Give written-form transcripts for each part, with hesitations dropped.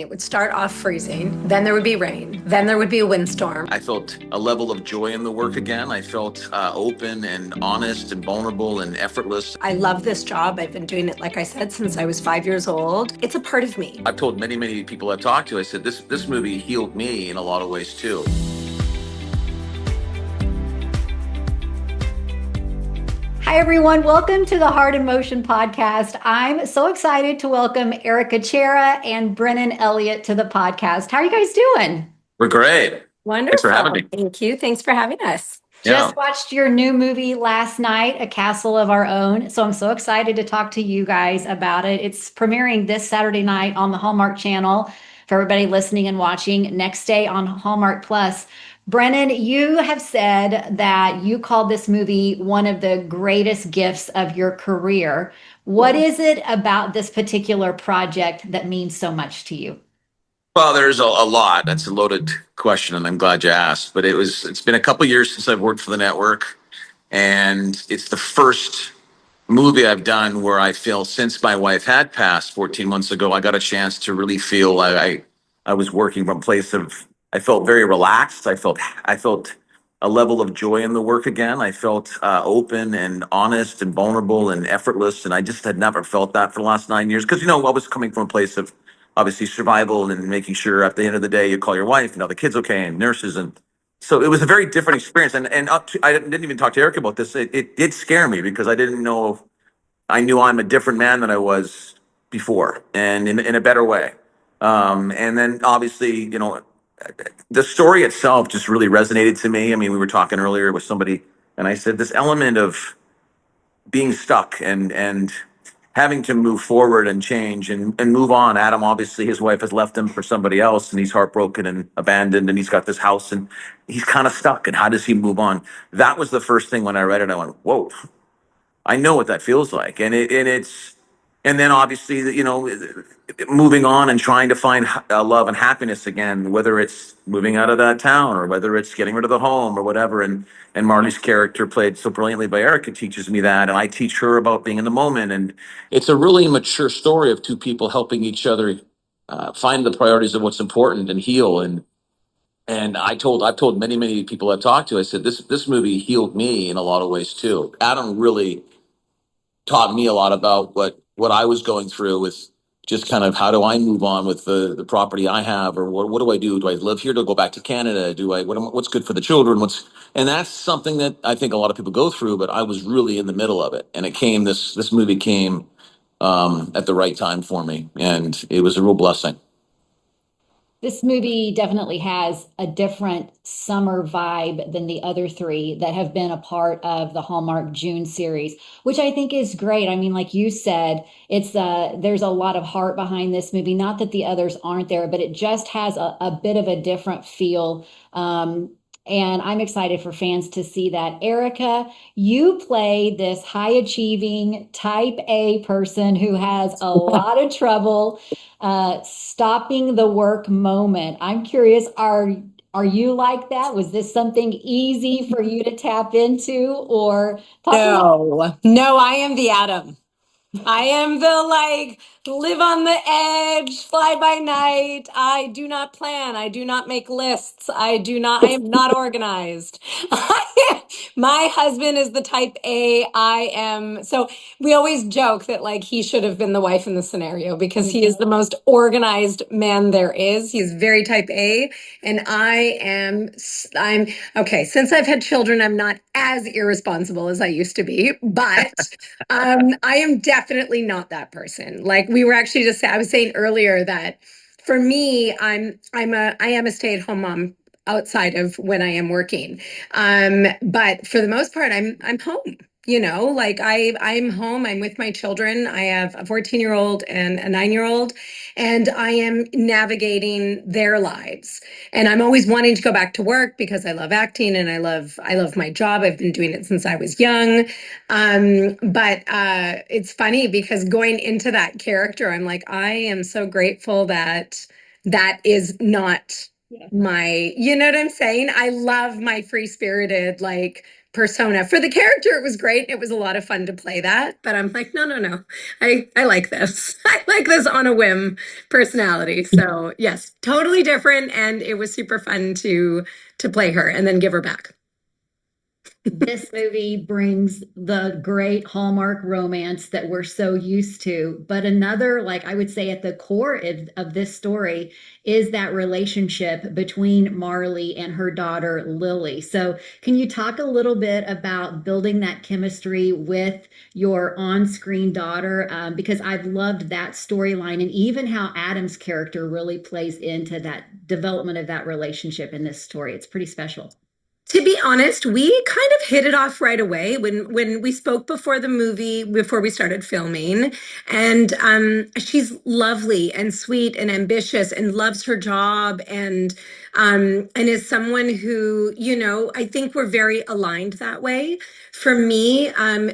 It would start off freezing, then there would be rain, then there would be a windstorm. I felt a level of joy in the work again. I felt open and honest and vulnerable and effortless. I love this job. I've been doing it, like I said, since I was 5 years old. It's a part of me. I've told many people I've talked to, I said, this movie healed me in a lot of ways too. Hi, everyone. Welcome to the Heart in Motion podcast. I'm so excited to welcome Erica Cerra and Brennan Elliott to the podcast. How are you guys doing? We're great. Wonderful. Thanks for having me. Thank you. Thanks for having us. Just watched your new movie last night, A Castle of Our Own. So I'm so excited to talk to you guys about it. It's premiering this Saturday night on the Hallmark channel for everybody listening and watching. Next day on Hallmark Plus. Brennan, you have said that you called this movie one of the greatest gifts of your career. What is it about this particular project that means so much to you? Well, there's a lot. That's a loaded question, and I'm glad you asked. But it's been a couple years since I've worked for the network, and it's the first movie I've done where I feel, since my wife had passed 14 months ago, I got a chance to really feel I was working from a place of, I felt very relaxed. I felt a level of joy in the work again. I felt open and honest and vulnerable and effortless, and I just had never felt that for the last 9 years. Because I was coming from a place of obviously survival and making sure at the end of the day you call your wife and the kids okay and nurses, and so it was a very different experience. And I didn't even talk to Eric about this. It did scare me because I didn't know. I knew I'm a different man than I was before, and in a better way. And then obviously, the story itself just really resonated to me. I mean, we were talking earlier with somebody, and I said this element of being stuck and having to move forward and change and move on. Adam, obviously, his wife has left him for somebody else, and he's heartbroken and abandoned, and he's got this house, and he's kind of stuck. And how does he move on? That was the first thing when I read it. I went, whoa, I know what that feels like. And then obviously, moving on and trying to find love and happiness again, whether it's moving out of that town or whether it's getting rid of the home or whatever. And Marlie's character, played so brilliantly by Erica, teaches me that, and I teach her about being in the moment. And it's a really mature story of two people helping each other find the priorities of what's important and heal. And I've told many people I've talked to, I said, this movie healed me in a lot of ways too. Adam really taught me a lot about what I was going through with just kind of how do I move on with the property I have, or what do I do? Do I live here? Do I go back to Canada? What's good for the children? And that's something that I think a lot of people go through, but I was really in the middle of it. And this movie came at the right time for me, and it was a real blessing. This movie definitely has a different summer vibe than the other three that have been a part of the Hallmark June series, which I think is great. I mean, like you said, there's a lot of heart behind this movie. Not that the others aren't there, but it just has a bit of a different feel. And I'm excited for fans to see that. Erica, you play this high achieving type A person who has a lot of trouble stopping the work moment. I'm curious, are you like that? Was this something easy for you to tap into, or No, I am the Adam. I am the live on the edge, fly by night. I do not plan. I do not make lists. I am not organized. My husband is the type A. So we always joke that he should have been the wife in the scenario because he is the most organized man there is. He's very type A. And I'm okay. Since I've had children, I'm not as irresponsible as I used to be, but I am definitely not that person. I was saying earlier that for me, I am a stay-at-home mom outside of when I am working. But for the most part, I'm home. I'm home. I'm with my children. I have a 14-year-old and a 9-year-old, and I am navigating their lives. And I'm always wanting to go back to work because I love acting and I love my job. I've been doing it since I was young. But it's funny because going into that character, I'm like, I am so grateful that that is not my, you know what I'm saying? I love my free spirited, persona. For the character, it was great. It was a lot of fun to play that. But I'm like, no, no, no. I like this. I like this on a whim personality. So yes, totally different. And it was super fun to play her and then give her back. This movie brings the great Hallmark romance that we're so used to. But another, like I would say, at the core of this story is that relationship between Marlie and her daughter, Lily. So, can you talk a little bit about building that chemistry with your on screen daughter? Because I've loved that storyline and even how Adam's character really plays into that development of that relationship in this story. It's pretty special. To be honest, we kind of hit it off right away when we spoke before the movie, before we started filming. And she's lovely and sweet and ambitious and loves her job and is someone who, you know, I think we're very aligned that way. For me,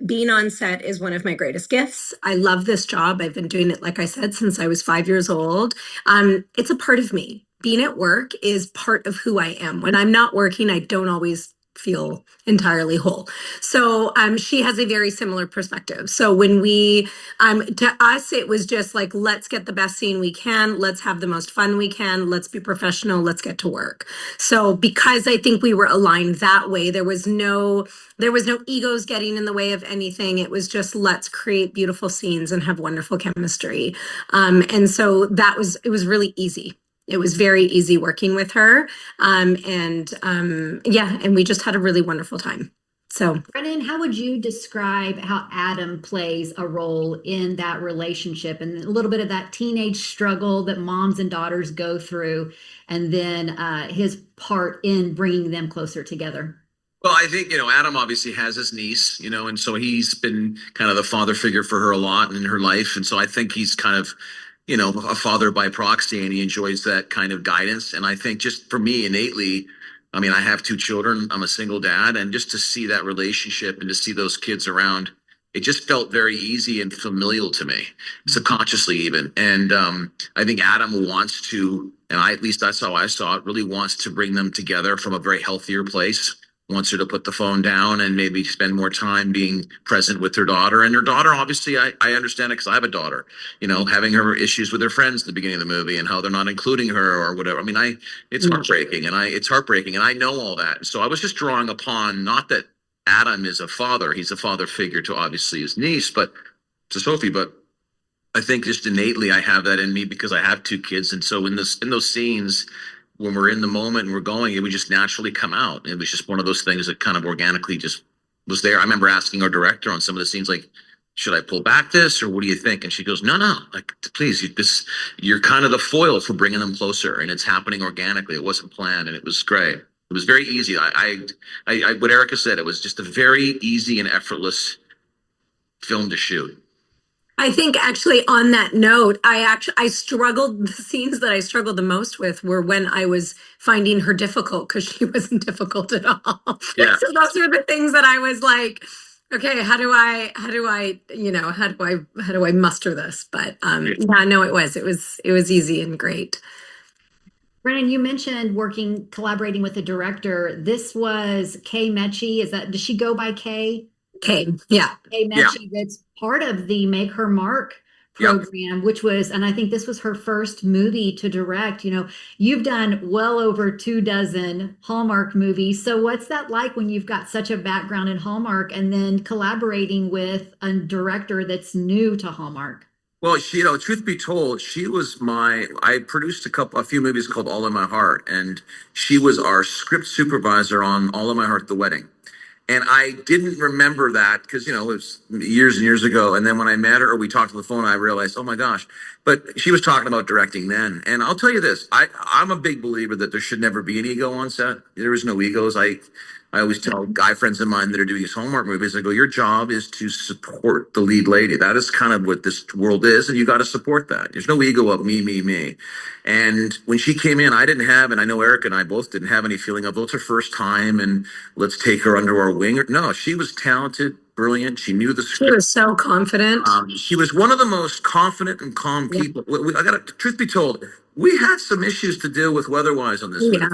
being on set is one of my greatest gifts. I love this job. I've been doing it, like I said, since I was 5 years old. It's a part of me. Being at work is part of who I am. When I'm not working, I don't always feel entirely whole. So she has a very similar perspective. So when to us, it was just like, let's get the best scene we can. Let's have the most fun we can. Let's be professional. Let's get to work. So because I think we were aligned that way, there was no egos getting in the way of anything. It was just, let's create beautiful scenes and have wonderful chemistry. And so it was really easy. It was very easy working with her. And we just had a really wonderful time. So, Brennan, how would you describe how Adam plays a role in that relationship and a little bit of that teenage struggle that moms and daughters go through, and then his part in bringing them closer together? Well, I think, Adam obviously has his niece, and so he's been kind of the father figure for her a lot in her life. And so I think he's kind of, a father by proxy, and he enjoys that kind of guidance. And I think just for me innately, I mean, I have two children, I'm a single dad, and just to see that relationship and to see those kids around, it just felt very easy and familial to me, subconsciously even. And I think Adam wants to, and at least that's how I saw it, really wants to bring them together from a very healthier place. Wants her to put the phone down and maybe spend more time being present with her daughter. And her daughter, obviously, I understand it because I have a daughter, having her issues with her friends at the beginning of the movie and how they're not including her or whatever. I mean, it's heartbreaking and I know all that. So I was just drawing upon, not that Adam is a father, he's a father figure to obviously his niece, but to Sophie, but I think just innately I have that in me because I have two kids. And so in those scenes, when we're in the moment and we're going, it would just naturally come out. It was just one of those things that kind of organically just was there. I remember asking our director on some of the scenes, like, should I pull back this or what do you think? And she goes, no, like, please, you're kind of the foil for bringing them closer, and it's happening organically. It wasn't planned, and it was great. It was very easy. What Erica said, it was just a very easy and effortless film to shoot. I think actually on that note, I struggled, the scenes that I struggled the most with were when I was finding her difficult because she wasn't difficult at all. Yeah. So those were the things that I was like, okay, how do I muster this? But yeah, no, it was easy and great. Brennan, you mentioned collaborating with the director. This was Kay Mechie. Does she go by Kay? Kay, yeah. Kay Mechie, that's part of the Make Her Mark program, which was, and I think this was her first movie to direct. You've done well over 24 Hallmark movies. So what's that like when you've got such a background in Hallmark and then collaborating with a director that's new to Hallmark? Well, truth be told, I produced a few movies called All in My Heart, and she was our script supervisor on All in My Heart, The Wedding. And I didn't remember that because, it was years and years ago. And then when I met her or we talked on the phone, I realized, oh my gosh, but she was talking about directing then. And I'll tell you this, I'm a big believer that there should never be an ego on set. There is no egos. I always tell guy friends of mine that are doing these Hallmark movies, I go, your job is to support the lead lady. That is kind of what this world is, and you got to support that. There's no ego of me, me, me. And when she came in, I didn't have, and I know Eric and I both didn't have any feeling of, oh, it's her first time, and let's take her under our wing. No, she was talented, brilliant. She knew the script. She was so confident. She was one of the most confident and calm people. I got to, truth be told, we had some issues to deal with weather-wise on this movie.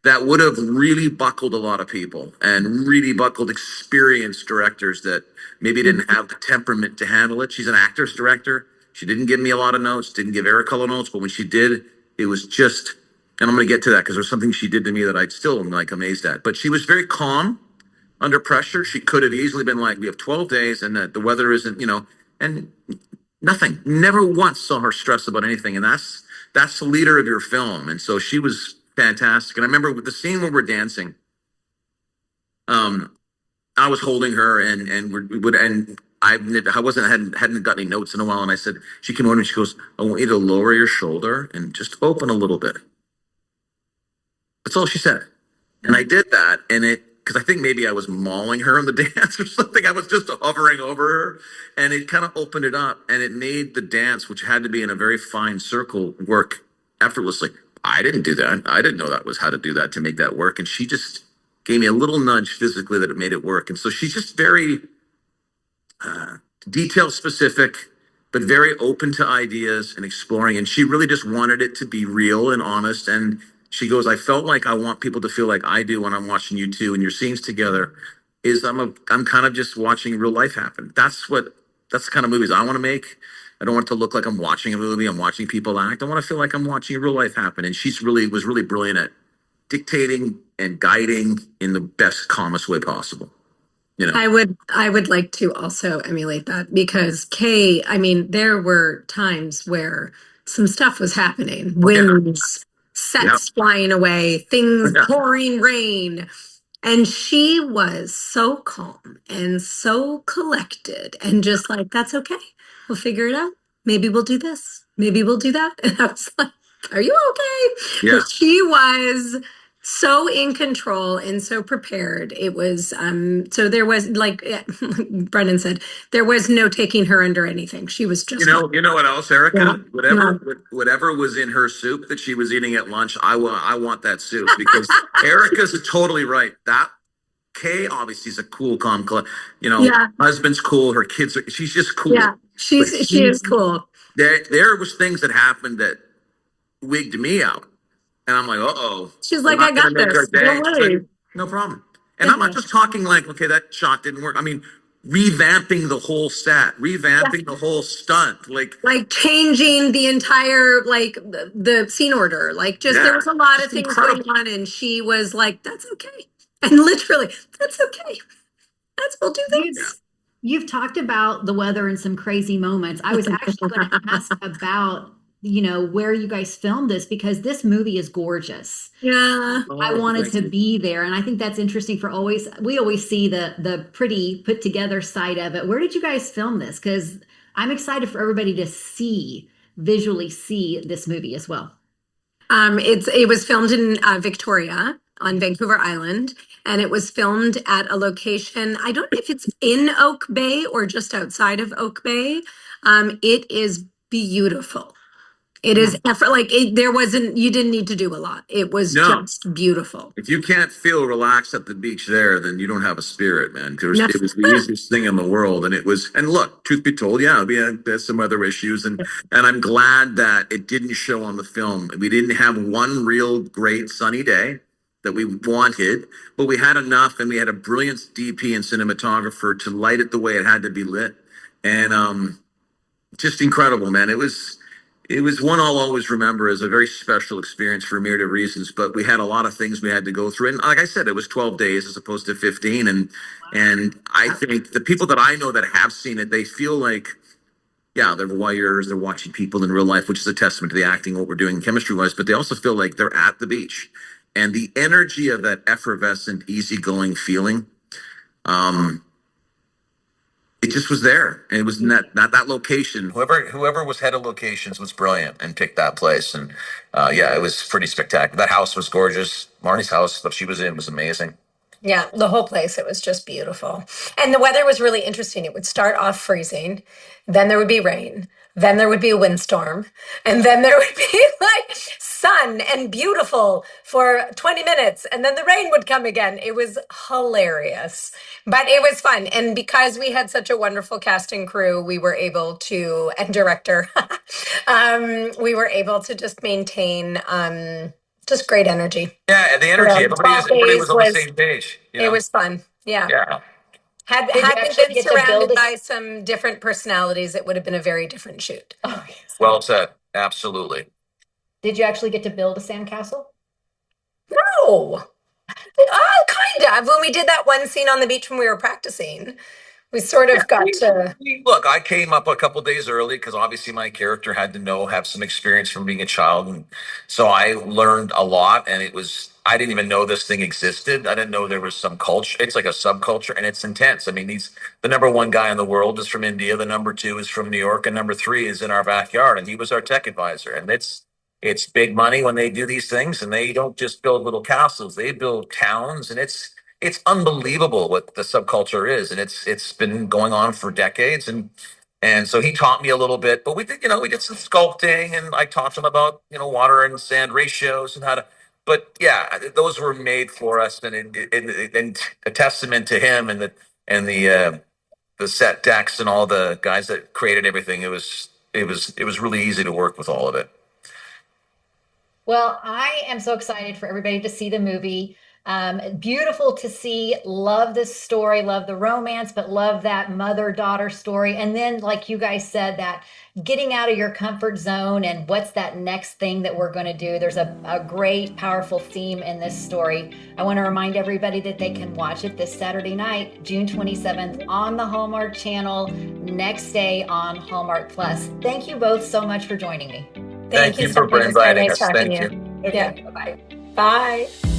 that would have really buckled a lot of people and really buckled experienced directors that maybe didn't have the temperament to handle it. She's an actress director. She didn't give me a lot of notes, didn't give Eric a lot of notes, but when she did, it was just, and I'm going to get to that because there's something she did to me that I still am like amazed at. But she was very calm under pressure. She could have easily been like, we have 12 days and the weather isn't, and nothing. Never once saw her stress about anything. And that's the leader of your film. And so she was fantastic. And I remember with the scene where we're dancing, I was holding her and I hadn't got any notes in a while. And I said, she came over and she goes, I want you to lower your shoulder and just open a little bit. That's all she said. And I did that. And because I think maybe I was mauling her in the dance or something. I was just hovering over her and it kind of opened it up and it made the dance, which had to be in a very fine circle, work effortlessly. I didn't do that. I didn't know that was how to do that to make that work. And she just gave me a little nudge physically that it made it work. And so she's just very detail specific, but very open to ideas and exploring. And she really just wanted it to be real and honest. And she goes, I felt like I want people to feel like I do when I'm watching you two and your scenes together is I'm kind of just watching real life happen. That's the kind of movies I want to make. I don't want it to look like I'm watching a movie. I'm watching people act. I want to feel like I'm watching real life happen. And she's was really brilliant at dictating and guiding in the best, calmest way possible. I would like to also emulate that because Kay, I mean, there were times where some stuff was happening, winds, sets flying away, things pouring rain. And she was so calm and so collected and just like, that's okay. We'll figure it out. Maybe we'll do this. Maybe we'll do that. And I was like, are you okay? Yeah. But she was so in control and so prepared. It was, so there was like Brennan said, there was no taking her under anything. She was just, you know what else, Erica? Whatever was in her soup that she was eating at lunch, I want that soup because Erica's totally right. That Kay obviously is a cool, calm, husband's cool. Her kids she's just cool. Yeah, she is cool. There was things that happened that wigged me out. And I'm like, uh-oh. She's like, I got this. Don't worry. Like, no problem. And I'm not just talking like, okay, that shot didn't work. I mean, revamping the whole set, revamping the whole stunt. Like changing the entire, the scene order. There was a lot of things going on. And she was like, that's okay. And literally, that's okay. We'll do this. You've talked about the weather and some crazy moments. I was actually going to ask about where you guys filmed this because this movie is gorgeous. Yeah. I wanted to be there. And I think that's interesting we always see the pretty put together side of it. Where did you guys film this? Because I'm excited for everybody to visually see this movie as well. It was filmed in Victoria on Vancouver Island, and it was filmed at a location. I don't know if it's in Oak Bay or just outside of Oak Bay. It is beautiful. It is you didn't need to do a lot. It was just beautiful. If you can't feel relaxed at the beach there, then you don't have a spirit, man. It was the easiest thing in the world. And look, truth be told, there's some other issues. And I'm glad that it didn't show on the film. We didn't have one real great sunny day that we wanted, but we had enough and we had a brilliant DP and cinematographer to light it the way it had to be lit. And just incredible, man. It was one I'll always remember as a very special experience for a myriad of reasons, but we had a lot of things we had to go through. And like I said, it was 12 days as opposed to 15. And I think the people that I know that have seen it, they feel like, they're voyeurs, they're watching people in real life, which is a testament to the acting, what we're doing chemistry-wise, but they also feel like they're at the beach. And the energy of that effervescent, easygoing feeling, it just was there. And it was not that location. Whoever was head of locations was brilliant and picked that place. And it was pretty spectacular. That house was gorgeous. Marnie's house that she was in was amazing. Yeah, the whole place, it was just beautiful. And the weather was really interesting. It would start off freezing, then there would be rain, then there would be a windstorm, and then there would be sun and beautiful for 20 minutes, and then the rain would come again. It was hilarious, but it was fun. And because we had such a wonderful cast and crew, we were able to, and director, we were able to just maintain just great energy. Yeah, and the energy. Everybody was on the same page. It was fun. Yeah. Had Did you we actually been get to build surrounded a- by some different personalities, it would have been a very different shoot. Oh, yes. Well said. Absolutely. Did you actually get to build a sandcastle? No. Kind of. When we did that one scene on the beach when we were practicing, we sort of got to. Look, I came up a couple days early because obviously my character had to have some experience from being a child, and so I learned a lot. And I didn't even know this thing existed. I didn't know there was some culture. It's like a subculture, and it's intense. I mean, the number one guy in the world is from India, the number two is from New York, and number three is in our backyard, and he was our tech advisor. And it's big money when they do these things, and they don't just build little castles; they build towns, and it's unbelievable what the subculture is, and it's been going on for decades. And so he taught me a little bit, but we did some sculpting, and I taught him about water and sand ratios and how to. But yeah, those were made for us, and a testament to him and the set decks and all the guys that created everything. It was really easy to work with all of it. Well, I am so excited for everybody to see the movie. Beautiful to see. Love this story, love the romance, but love that mother-daughter story. And then, like you guys said, that getting out of your comfort zone and what's that next thing that we're going to do. There's a great, powerful theme in this story. I want to remind everybody that they can watch it this Saturday night, June 27th, on the Hallmark Channel, next day on Hallmark Plus. Thank you both so much for joining me. Thank you for inviting us. Thank you. Okay, bye-bye. Bye.